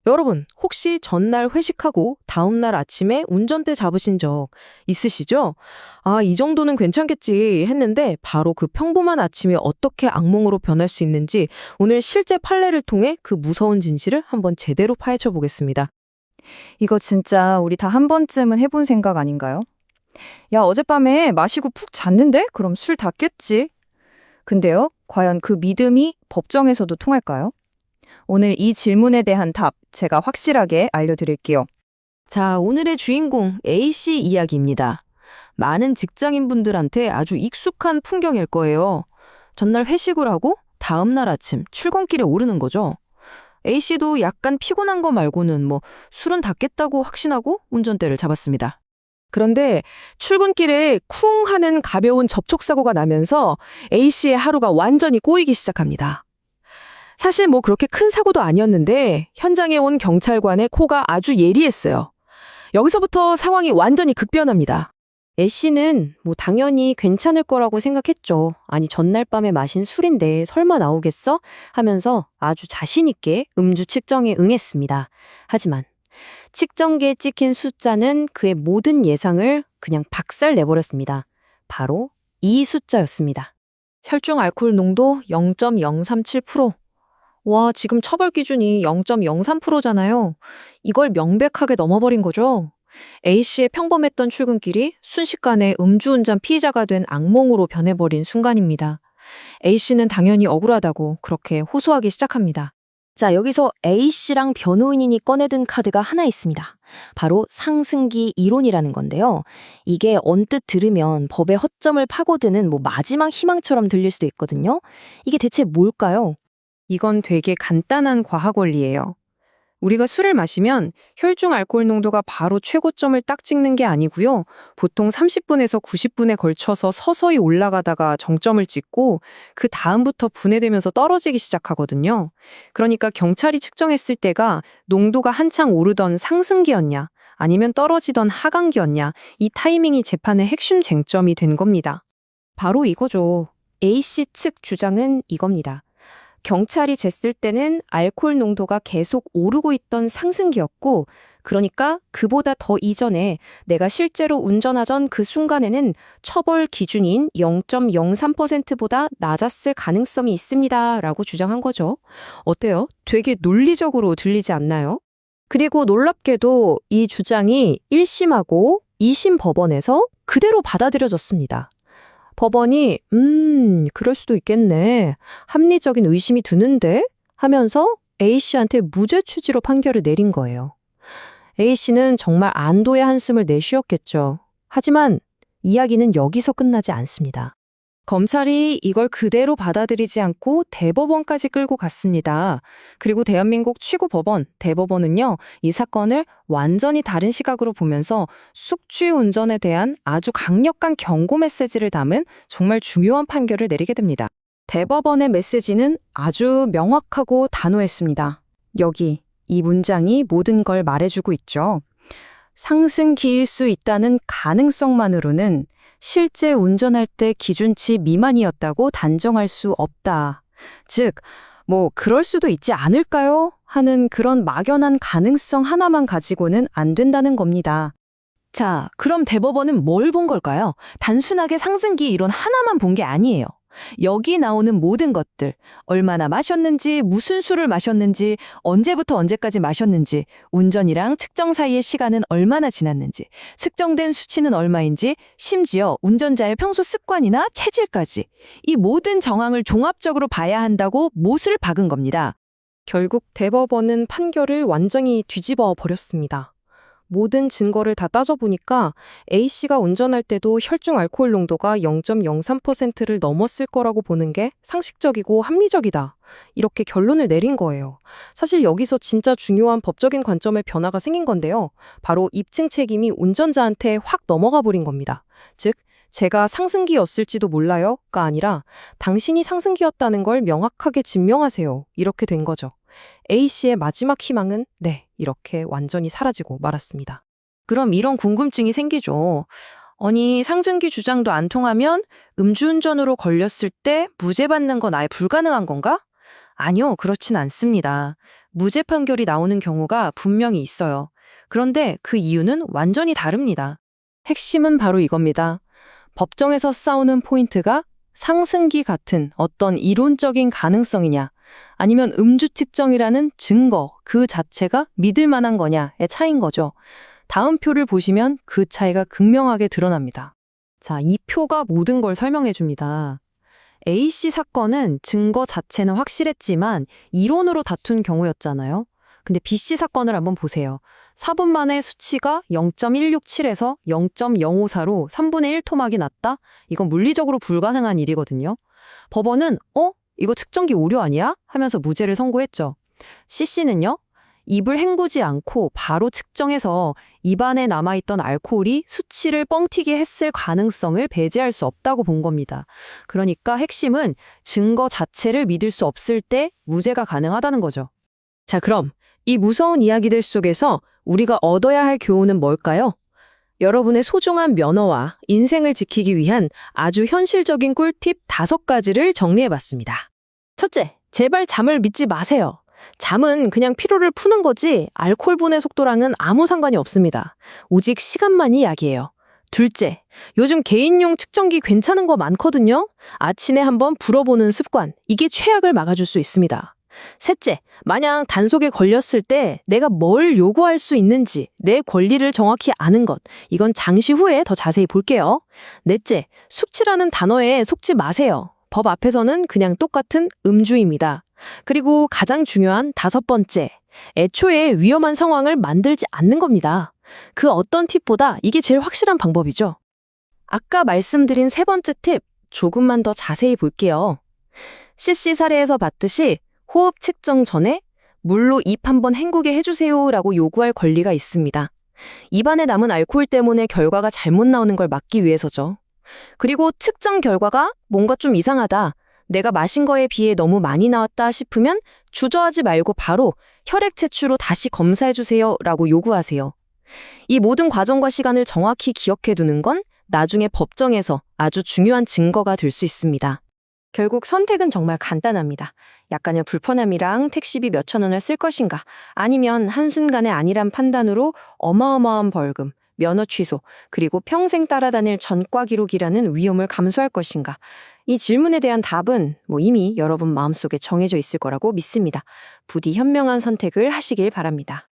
여러분, 혹시 전날 회식하고 다음날 아침에 운전대 잡으신 적 있으시죠? 아, 이 정도는 괜찮겠지 했는데 바로 그 평범한 아침이 어떻게 악몽으로 변할 수 있는지 오늘 실제 판례를 통해 그 무서운 진실을 한번 제대로 파헤쳐 보겠습니다. 이거 진짜 우리 다 한 번쯤은 해본 생각 아닌가요? 야, 어젯밤에 마시고 푹 잤는데? 그럼 술 다 깼지. 근데요, 과연 그 믿음이 법정에서도 통할까요? 오늘 이 질문에 대한 답 제가 확실하게 알려드릴게요. 자, 오늘의 주인공 A씨 이야기입니다. 많은 직장인분들한테 아주 익숙한 풍경일 거예요. 전날 회식을 하고 다음날 아침 출근길에 오르는 거죠. A씨도 약간 피곤한 거 말고는 술은 다 깼다고 확신하고 운전대를 잡았습니다. 그런데 출근길에 쿵 하는 가벼운 접촉사고가 나면서 A씨의 하루가 완전히 꼬이기 시작합니다. 사실 그렇게 큰 사고도 아니었는데 현장에 온 경찰관의 코가 아주 예리했어요. 여기서부터 상황이 완전히 급변합니다. 애씨는 당연히 괜찮을 거라고 생각했죠. 아니, 전날 밤에 마신 술인데 설마 나오겠어? 하면서 아주 자신 있게 음주 측정에 응했습니다. 하지만 측정기에 찍힌 숫자는 그의 모든 예상을 그냥 박살 내버렸습니다. 바로 이 숫자였습니다. 혈중 알코올 농도 0.037%. 와, 지금 처벌 기준이 0.03%잖아요. 이걸 명백하게 넘어버린 거죠. A씨의 평범했던 출근길이 순식간에 음주운전 피의자가 된 악몽으로 변해버린 순간입니다. A씨는 당연히 억울하다고 그렇게 호소하기 시작합니다. 자, 여기서 A씨랑 변호인이 꺼내든 카드가 하나 있습니다. 바로 상승기 이론이라는 건데요. 이게 언뜻 들으면 법의 허점을 파고드는 마지막 희망처럼 들릴 수도 있거든요. 이게 대체 뭘까요? 이건 되게 간단한 과학 원리예요. 우리가 술을 마시면 혈중 알코올 농도가 바로 최고점을 딱 찍는 게 아니고요. 보통 30분에서 90분에 걸쳐서 서서히 올라가다가 정점을 찍고 그 다음부터 분해되면서 떨어지기 시작하거든요. 그러니까 경찰이 측정했을 때가 농도가 한창 오르던 상승기였냐 아니면 떨어지던 하강기였냐, 이 타이밍이 재판의 핵심 쟁점이 된 겁니다. 바로 이거죠. A씨 측 주장은 이겁니다. 경찰이 쟀을 때는 알코올 농도가 계속 오르고 있던 상승기였고, 그러니까 그보다 더 이전에 내가 실제로 운전하던 그 순간에는 처벌 기준인 0.03%보다 낮았을 가능성이 있습니다. 라고 주장한 거죠. 어때요? 되게 논리적으로 들리지 않나요? 그리고 놀랍게도 이 주장이 1심하고 2심 법원에서 그대로 받아들여졌습니다. 법원이 그럴 수도 있겠네. 합리적인 의심이 드는데? 하면서 A씨한테 무죄 취지로 판결을 내린 거예요. A씨는 정말 안도의 한숨을 내쉬었겠죠. 하지만 이야기는 여기서 끝나지 않습니다. 검찰이 이걸 그대로 받아들이지 않고 대법원까지 끌고 갔습니다. 그리고 대한민국 최고법원, 대법원은요, 이 사건을 완전히 다른 시각으로 보면서 숙취 운전에 대한 아주 강력한 경고 메시지를 담은 정말 중요한 판결을 내리게 됩니다. 대법원의 메시지는 아주 명확하고 단호했습니다. 여기, 이 문장이 모든 걸 말해주고 있죠. 상승기일 수 있다는 가능성만으로는 실제 운전할 때 기준치 미만이었다고 단정할 수 없다. 즉, 그럴 수도 있지 않을까요? 하는 그런 막연한 가능성 하나만 가지고는 안 된다는 겁니다. 자, 그럼 대법원은 뭘 본 걸까요? 단순하게 상승기 이론 하나만 본 게 아니에요. 여기 나오는 모든 것들, 얼마나 마셨는지, 무슨 술을 마셨는지, 언제부터 언제까지 마셨는지, 운전이랑 측정 사이의 시간은 얼마나 지났는지, 측정된 수치는 얼마인지, 심지어 운전자의 평소 습관이나 체질까지 이 모든 정황을 종합적으로 봐야 한다고 못을 박은 겁니다. 결국 대법원은 판결을 완전히 뒤집어 버렸습니다. 모든 증거를 다 따져보니까 A씨가 운전할 때도 혈중 알코올 농도가 0.03%를 넘었을 거라고 보는 게 상식적이고 합리적이다. 이렇게 결론을 내린 거예요. 사실 여기서 진짜 중요한 법적인 관점의 변화가 생긴 건데요. 바로 입증 책임이 운전자한테 확 넘어가 버린 겁니다. 즉, 제가 상승기였을지도 몰라요가 아니라 당신이 상승기였다는 걸 명확하게 증명하세요. 이렇게 된 거죠. A씨의 마지막 희망은 이렇게 완전히 사라지고 말았습니다. 그럼 이런 궁금증이 생기죠. 아니, 상승기 주장도 안 통하면 음주운전으로 걸렸을 때 무죄 받는 건 아예 불가능한 건가? 아니요, 그렇진 않습니다. 무죄 판결이 나오는 경우가 분명히 있어요. 그런데 그 이유는 완전히 다릅니다. 핵심은 바로 이겁니다. 법정에서 싸우는 포인트가 상승기 같은 어떤 이론적인 가능성이냐, 아니면 음주 측정이라는 증거 그 자체가 믿을 만한 거냐의 차이인 거죠. 다음 표를 보시면 그 차이가 극명하게 드러납니다. 자, 이 표가 모든 걸 설명해 줍니다. A씨 사건은 증거 자체는 확실했지만 이론으로 다툰 경우였잖아요. 근데 B씨 사건을 한번 보세요. 4분 만에 수치가 0.167에서 0.054로 3분의 1 토막이 났다? 이건 물리적으로 불가능한 일이거든요. 법원은 이거 측정기 오류 아니야? 하면서 무죄를 선고했죠. C씨는요? 입을 헹구지 않고 바로 측정해서 입안에 남아있던 알코올이 수치를 뻥튀기 했을 가능성을 배제할 수 없다고 본 겁니다. 그러니까 핵심은 증거 자체를 믿을 수 없을 때 무죄가 가능하다는 거죠. 자, 그럼 이 무서운 이야기들 속에서 우리가 얻어야 할 교훈은 뭘까요? 여러분의 소중한 면허와 인생을 지키기 위한 아주 현실적인 꿀팁 5가지를 정리해봤습니다. 첫째, 제발 잠을 믿지 마세요. 잠은 그냥 피로를 푸는 거지 알코올 분해 속도랑은 아무 상관이 없습니다. 오직 시간만이 약이에요. 둘째, 요즘 개인용 측정기 괜찮은 거 많거든요. 아침에 한번 불어보는 습관, 이게 최악을 막아줄 수 있습니다. 셋째, 만약 단속에 걸렸을 때 내가 뭘 요구할 수 있는지 내 권리를 정확히 아는 것, 이건 장시 후에 더 자세히 볼게요. 넷째, 숙취라는 단어에 속지 마세요. 법 앞에서는 그냥 똑같은 음주입니다. 그리고 가장 중요한 5번째, 애초에 위험한 상황을 만들지 않는 겁니다. 그 어떤 팁보다 이게 제일 확실한 방법이죠. 아까 말씀드린 3번째 팁, 조금만 더 자세히 볼게요. CC 사례에서 봤듯이 호흡 측정 전에 물로 입 한번 헹구게 해주세요 라고 요구할 권리가 있습니다. 입안에 남은 알코올 때문에 결과가 잘못 나오는 걸 막기 위해서죠. 그리고 측정 결과가 뭔가 좀 이상하다, 내가 마신 거에 비해 너무 많이 나왔다 싶으면 주저하지 말고 바로 혈액 채취로 다시 검사해주세요 라고 요구하세요. 이 모든 과정과 시간을 정확히 기억해두는 건 나중에 법정에서 아주 중요한 증거가 될 수 있습니다. 결국 선택은 정말 간단합니다. 약간의 불편함이랑 택시비 몇천 원을 쓸 것인가, 아니면 한순간의 안일한 판단으로 어마어마한 벌금, 면허 취소, 그리고 평생 따라다닐 전과 기록이라는 위험을 감수할 것인가. 이 질문에 대한 답은 이미 여러분 마음속에 정해져 있을 거라고 믿습니다. 부디 현명한 선택을 하시길 바랍니다.